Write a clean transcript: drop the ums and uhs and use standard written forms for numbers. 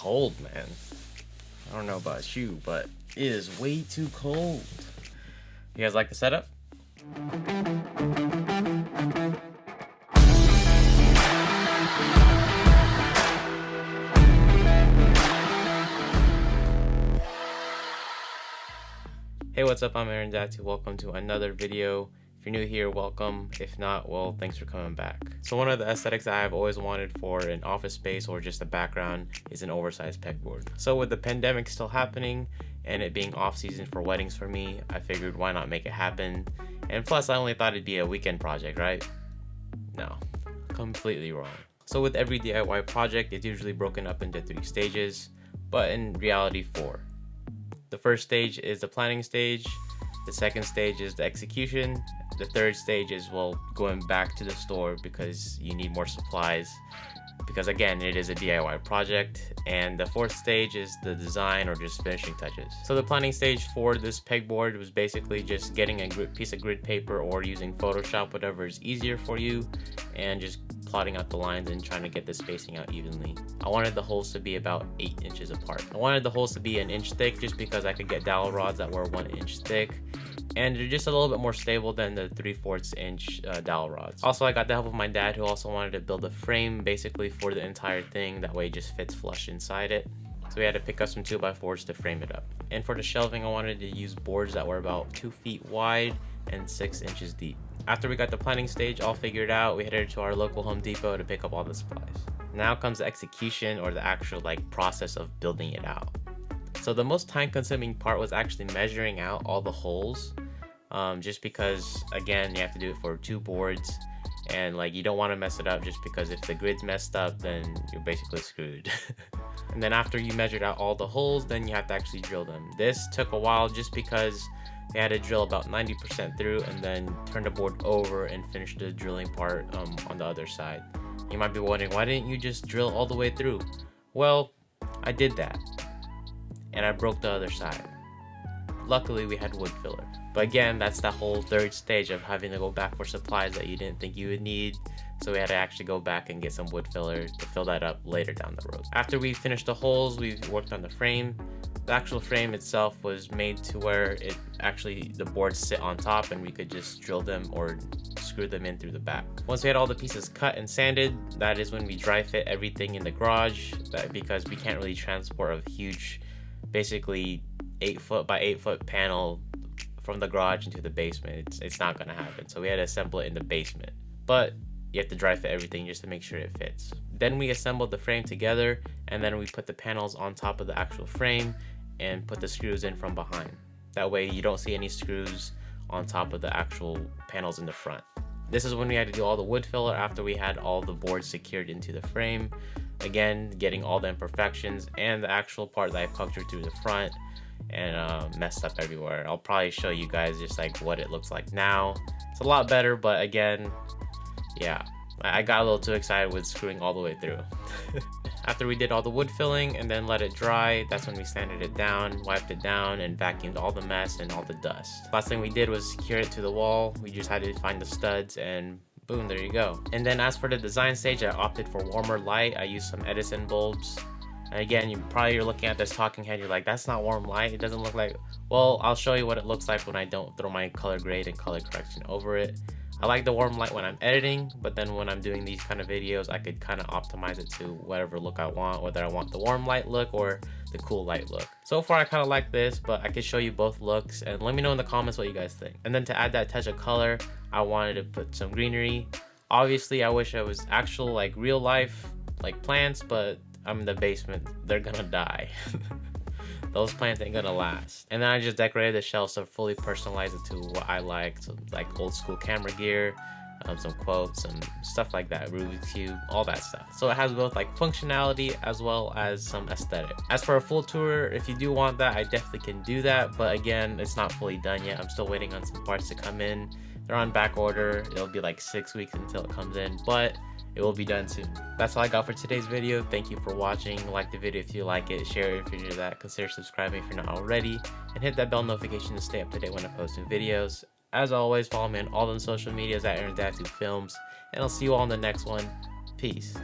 cold, man. I don't know about you, but it is way too cold. You guys like the setup? Hey, what's up? I'm Aaron Datu. Welcome to another video. If you're new here, welcome. If not, well, thanks for coming back. So one of the aesthetics that I've always wanted for an office space or just a background is an oversized pegboard. So with the pandemic still happening and it being off season for weddings for me, I figured why not make it happen. And plus I only thought it'd be a weekend project, right? No, completely wrong. So with every DIY project, it's usually broken up into 3 stages, but in reality 4. The first stage is the planning stage, the second stage is the execution, the third stage is, well, going back to the store because you need more supplies, because again, it is a DIY project, and the fourth stage is the design or just finishing touches. So the planning stage for this pegboard was basically just getting a piece of grid paper or using Photoshop, whatever is easier for you, and just plotting out the lines and trying to get the spacing out evenly. I wanted the holes to be about 8 inches apart. I wanted the holes to be 1 inch thick just because I could get dowel rods that were 1 inch thick, and they're just a little bit more stable than the 3/4 inch dowel rods. Also, I got the help of my dad, who also wanted to build a frame basically for the entire thing, that way it just fits flush inside it. So we had to pick up some 2x4s to frame it up. And for the shelving, I wanted to use boards that were about 2 feet wide and 6 inches deep. After we got the planning stage all figured out, we headed to our local Home Depot to pick up all the supplies. Now comes the execution, or the actual process of building it out. So the most time consuming part was actually measuring out all the holes, just because again, you have to do it for 2 boards, and you don't want to mess it up, just because if the grid's messed up, then you're basically screwed. And then after you measured out all the holes, then you have to actually drill them. This took a while just because they had to drill about 90% through and then turn the board over and finish the drilling part on the other side. You might be wondering, why didn't you just drill all the way through? Well, I did that, and I broke the other side. Luckily, we had wood filler. But again, that's that whole third stage of having to go back for supplies that you didn't think you would need. So we had to actually go back and get some wood filler to fill that up later down the road. After we finished the holes, we worked on the frame. The actual frame itself was made to where the boards sit on top and we could just drill them or screw them in through the back. Once we had all the pieces cut and sanded, that is when we dry fit everything in the garage, because we can't really transport a huge, basically 8 foot by 8 foot panel from the garage into the basement. It's not gonna happen. So we had to assemble it in the basement. But you have to dry fit everything just to make sure it fits. Then we assembled the frame together, and then we put the panels on top of the actual frame and put the screws in from behind. That way you don't see any screws on top of the actual panels in the front. This is when we had to do all the wood filler after we had all the boards secured into the frame. Again, getting all the imperfections and the actual part that I punctured through the front and messed up everywhere. I'll probably show you guys just what it looks like now. It's a lot better, but again, yeah, I got a little too excited with screwing all the way through. After we did all the wood filling and then let it dry, that's when we sanded it down, wiped it down, and vacuumed all the mess and all the dust. Last thing we did was secure it to the wall. We just had to find the studs, and boom, there you go. And then as for the design stage, I opted for warmer light. I used some Edison bulbs. And again, you're looking at this talking head, you're like, that's not warm light, it doesn't look like. Well, I'll show you what it looks like when I don't throw my color grade and color correction over it. I like the warm light when I'm editing, but then when I'm doing these kind of videos, I could kind of optimize it to whatever look I want, whether I want the warm light look or the cool light look. So far, I kind of like this, but I could show you both looks, and let me know in the comments what you guys think. And then to add that touch of color, I wanted to put some greenery. Obviously, I wish I was actual real life plants, but I'm in the basement. They're gonna die. Those plants ain't gonna last. And then I just decorated the shelves to fully personalize it to what I like. So old school camera gear, some quotes, some stuff like that, Rubik's Cube, all that stuff. So it has both functionality as well as some aesthetic. As for a full tour, if you do want that, I definitely can do that. But again, it's not fully done yet. I'm still waiting on some parts to come in. They're on back order. It'll be 6 weeks until it comes in, but it will be done soon. That's all I got for today's video. Thank you for watching. Like the video if you like it, share it if you're that, consider subscribing if you're not already, and hit that bell notification to stay up to date when I post new videos. As always, follow me on all the social medias at Aaron Datu Films, and I'll see you all in the next one. Peace.